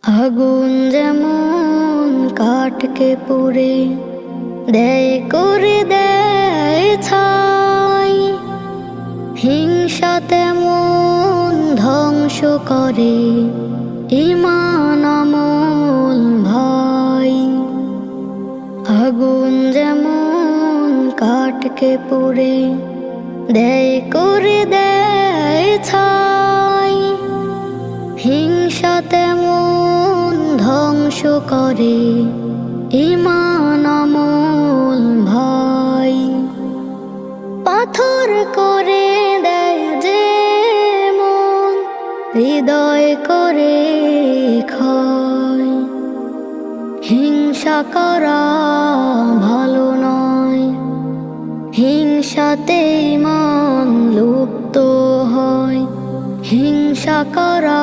আগুন যেমন কাঠকে পুড়ে দেয় করে দেয় ছাই, হিংসা তেমন ধ্বংস করে ঈমান আমল ভাই। আগুন যেমন কাঠকে পুড়ে দেয় করে দেয় ছাই, হিংসা তেমন ধ্বংস করে ঈমান আমল ভাই। পাথর করে দেয় যে মন, হৃদয় করে ক্ষয়। হিংসা করা ভালো নয়, হিংসাতে ঈমান লুপ্ত হয়। হিংসা করা